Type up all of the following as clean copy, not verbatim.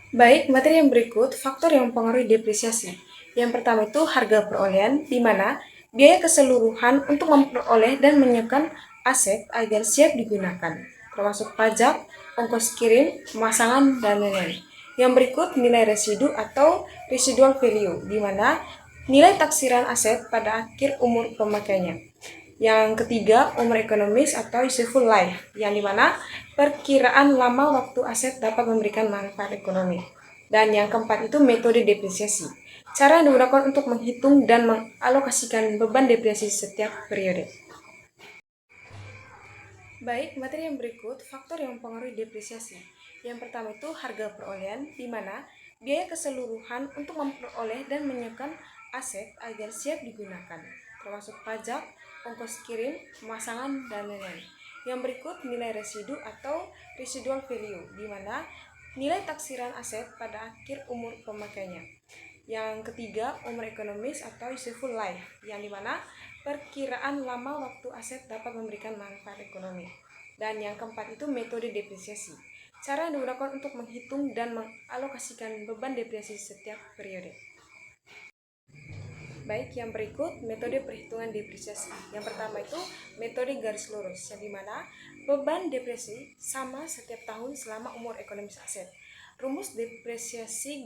Baik, materi yang berikut faktor yang mempengaruhi depresiasi. Yang pertama itu harga perolehan, di mana biaya keseluruhan untuk memperoleh dan menyiapkan aset agar siap digunakan, termasuk pajak, ongkos kirim, pemasangan, dan lain-lain. Yang berikut nilai residu atau residual value, di mana nilai taksiran aset pada akhir umur pemakaiannya. Yang ketiga, umur ekonomis atau useful life, yang dimana perkiraan lama waktu aset dapat memberikan manfaat ekonomi. Dan yang keempat itu metode depresiasi, cara yang digunakan untuk menghitung dan mengalokasikan beban depresiasi setiap periode. Baik, materi yang berikut faktor yang mempengaruhi depresiasi. Yang pertama itu harga perolehan, di mana biaya keseluruhan untuk memperoleh dan menyiapkan aset agar siap digunakan, termasuk pajak, ongkos kirim, pemasangan, dan lain-lain. Yang berikut nilai residu atau residual value, di mana nilai taksiran aset pada akhir umur pemakaiannya. Yang ketiga, umur ekonomis atau useful life, yang dimana perkiraan lama waktu aset dapat memberikan manfaat ekonomi. Dan yang keempat itu metode depresiasi, cara yang digunakan untuk menghitung dan mengalokasikan beban depresiasi setiap periode. Baik, yang berikut metode perhitungan depresiasi. Yang pertama itu metode garis lurus, yang dimana beban depresi sama setiap tahun selama umur ekonomis aset. Rumus depresiasi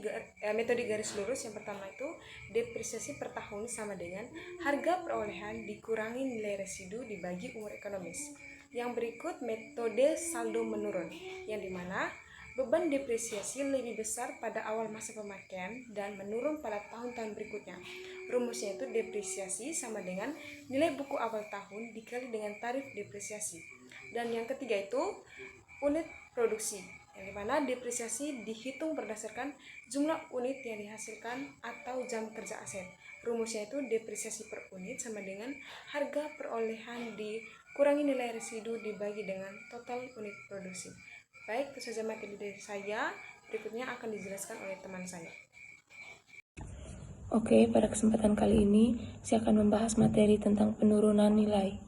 metode garis lurus yang pertama itu depresiasi per tahun sama dengan harga perolehan dikurangi nilai residu dibagi umur ekonomis. Yang berikut metode saldo menurun, yang dimana beban depresiasi lebih besar pada awal masa pemakaian dan menurun pada tahun-tahun berikutnya. Rumusnya itu depresiasi sama dengan nilai buku awal tahun dikali dengan tarif depresiasi. Dan yang ketiga itu unit produksi, yang dimana depresiasi dihitung berdasarkan jumlah unit yang dihasilkan atau jam kerja aset. Rumusnya itu depresiasi per unit sama dengan harga perolehan dikurangi nilai residu dibagi dengan total unit produksi. Baik, itu saja materi dari saya. Berikutnya akan dijelaskan oleh teman saya. Oke, pada kesempatan kali ini saya akan membahas materi tentang penurunan nilai.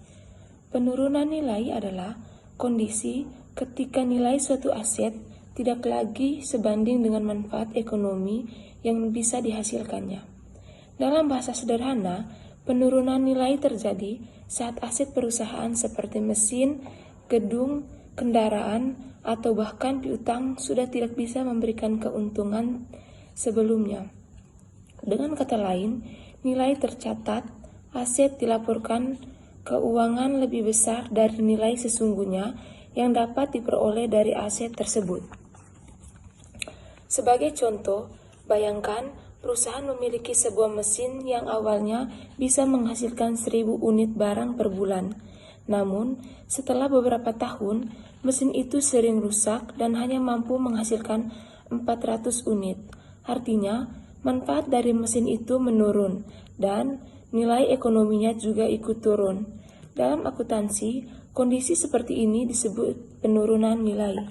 Penurunan nilai adalah kondisi ketika nilai suatu aset tidak lagi sebanding dengan manfaat ekonomi yang bisa dihasilkannya. Dalam bahasa sederhana, penurunan nilai terjadi saat aset perusahaan seperti mesin, gedung, kendaraan, atau bahkan piutang sudah tidak bisa memberikan keuntungan sebelumnya. Dengan kata lain, nilai tercatat, aset dilaporkan keuangan lebih besar dari nilai sesungguhnya yang dapat diperoleh dari aset tersebut. Sebagai contoh, bayangkan perusahaan memiliki sebuah mesin yang awalnya bisa menghasilkan 1000 unit barang per bulan. Namun, setelah beberapa tahun, mesin itu sering rusak dan hanya mampu menghasilkan 400 unit. Artinya, manfaat dari mesin itu menurun dan nilai ekonominya juga ikut turun. Dalam akuntansi, kondisi seperti ini disebut penurunan nilai.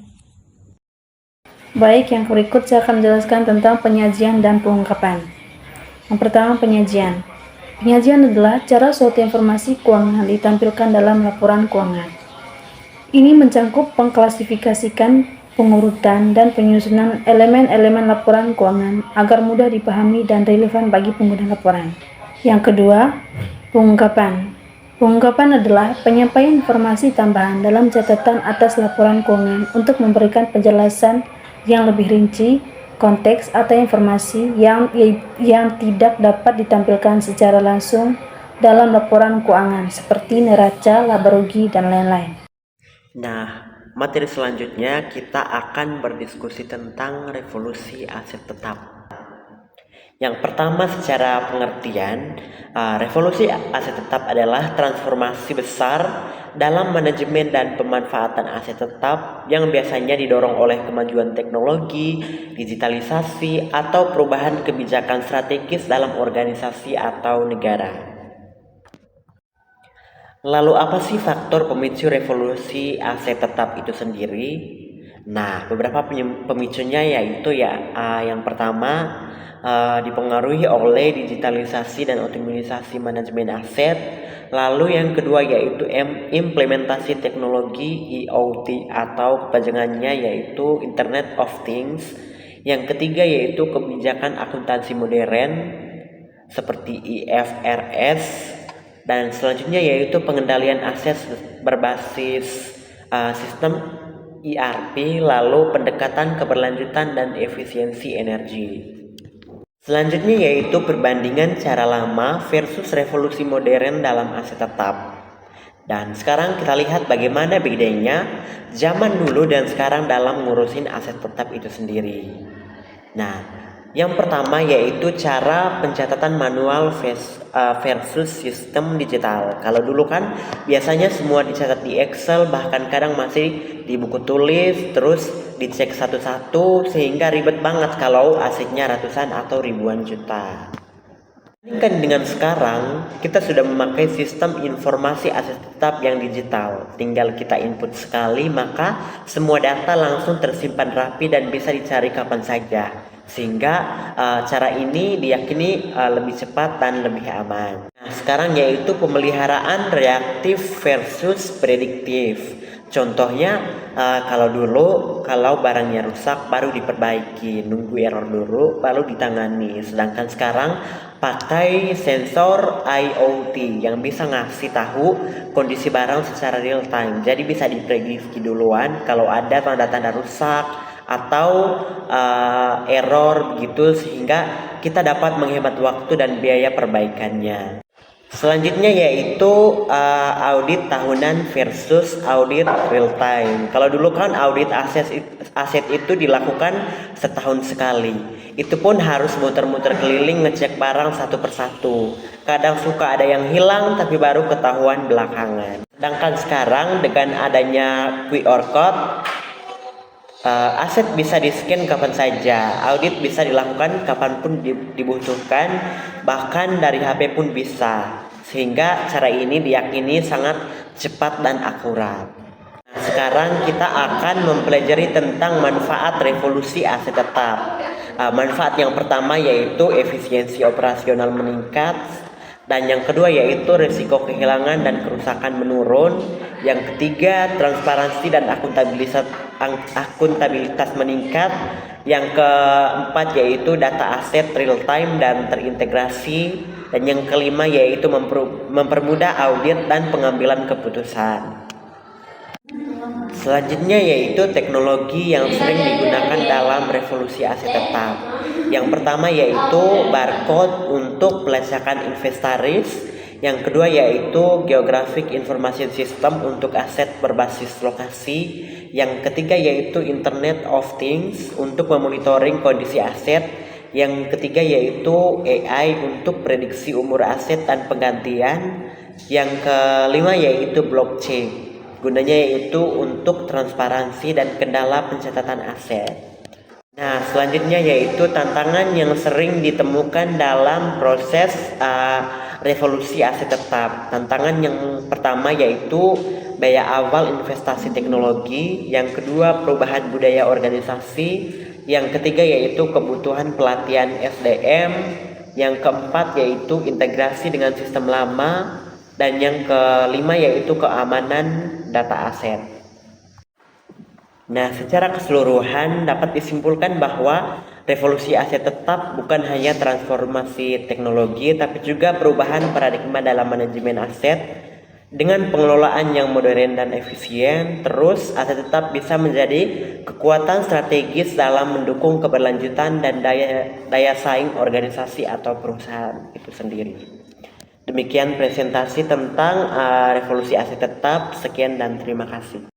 Baik, yang berikut saya akan menjelaskan tentang penyajian dan pengungkapan. Yang pertama, penyajian. Penyajian adalah cara suatu informasi keuangan ditampilkan dalam laporan keuangan. Ini mencakup pengklasifikasikan, pengurutan, dan penyusunan elemen-elemen laporan keuangan agar mudah dipahami dan relevan bagi pengguna laporan. Yang kedua, pengungkapan. Pengungkapan adalah penyampaian informasi tambahan dalam catatan atas laporan keuangan untuk memberikan penjelasan yang lebih rinci, konteks atau informasi yang tidak dapat ditampilkan secara langsung dalam laporan keuangan seperti neraca, laba rugi, dan lain-lain. Nah, materi selanjutnya kita akan berdiskusi tentang revolusi aset tetap. Yang pertama, secara pengertian, revolusi aset tetap adalah transformasi besar dalam manajemen dan pemanfaatan aset tetap yang biasanya didorong oleh kemajuan teknologi, digitalisasi, atau perubahan kebijakan strategis dalam organisasi atau negara. Lalu apa sih faktor pemicu revolusi aset tetap itu sendiri? Nah, beberapa pemicunya yaitu yang pertama dipengaruhi oleh digitalisasi dan optimalisasi manajemen aset. Lalu yang kedua yaitu implementasi teknologi IoT atau kepanjangannya yaitu Internet of Things. Yang ketiga yaitu kebijakan akuntansi modern seperti IFRS, dan selanjutnya yaitu pengendalian aset berbasis sistem ERP, lalu pendekatan keberlanjutan dan efisiensi energi. Selanjutnya yaitu perbandingan cara lama versus revolusi modern dalam aset tetap. Dan sekarang kita lihat bagaimana bedanya zaman dulu dan sekarang dalam ngurusin aset tetap itu sendiri. Nah, yang pertama yaitu cara pencatatan manual versus sistem digital. Kalau dulu kan biasanya semua dicatat di Excel, bahkan kadang masih di buku tulis, terus dicek satu-satu sehingga ribet banget kalau asetnya ratusan atau ribuan juta. Bandingkan dengan sekarang, kita sudah memakai sistem informasi aset tetap yang digital. Tinggal kita input sekali, maka semua data langsung tersimpan rapi dan bisa dicari kapan saja. Sehingga cara ini diyakini lebih cepat dan lebih aman. Nah, sekarang yaitu pemeliharaan reaktif versus prediktif. Contohnya kalau dulu kalau barangnya rusak baru diperbaiki, nunggu error dulu baru ditangani. Sedangkan sekarang pakai sensor IoT yang bisa ngasih tahu kondisi barang secara real time. Jadi bisa diprediksi duluan kalau ada tanda-tanda rusak atau error begitu, sehingga kita dapat menghemat waktu dan biaya perbaikannya. Selanjutnya yaitu audit tahunan versus audit real time. Kalau dulu kan audit aset itu dilakukan setahun sekali. Itu pun harus muter-muter keliling ngecek barang satu persatu. Kadang suka ada yang hilang tapi baru ketahuan belakangan. Sedangkan sekarang dengan adanya QR code, aset bisa di-scan kapan saja, audit bisa dilakukan kapanpun dibutuhkan, bahkan dari HP pun bisa. Sehingga cara ini diyakini sangat cepat dan akurat. Sekarang kita akan mempelajari tentang manfaat revolusi aset tetap. Manfaat yang pertama yaitu efisiensi operasional meningkat, dan yang kedua yaitu risiko kehilangan dan kerusakan menurun. Yang ketiga, transparansi dan akuntabilitas meningkat. Yang keempat yaitu data aset real time dan terintegrasi. Dan yang kelima yaitu mempermudah audit dan pengambilan keputusan. Selanjutnya yaitu teknologi yang sering digunakan dalam revolusi aset tetap. Yang pertama yaitu barcode untuk pelacakan inventaris. Yang kedua yaitu Geographic Information System untuk aset berbasis lokasi. Yang ketiga yaitu Internet of Things untuk memonitoring kondisi aset. Yang ketiga yaitu AI untuk prediksi umur aset dan penggantian. Yang kelima yaitu blockchain. Gunanya yaitu untuk transparansi dan kendala pencatatan aset. Nah, selanjutnya yaitu tantangan yang sering ditemukan dalam proses revolusi aset tetap. Tantangan yang pertama yaitu biaya awal investasi teknologi. Yang kedua perubahan budaya organisasi. Yang ketiga yaitu kebutuhan pelatihan SDM. Yang keempat yaitu integrasi dengan sistem lama. Dan yang kelima yaitu keamanan data aset. Nah, secara keseluruhan dapat disimpulkan bahwa revolusi aset tetap bukan hanya transformasi teknologi, tapi juga perubahan paradigma dalam manajemen aset. Dengan pengelolaan yang modern dan efisien, terus aset tetap bisa menjadi kekuatan strategis dalam mendukung keberlanjutan dan daya saing organisasi atau perusahaan itu sendiri. Demikian presentasi tentang revolusi aset tetap. Sekian dan terima kasih.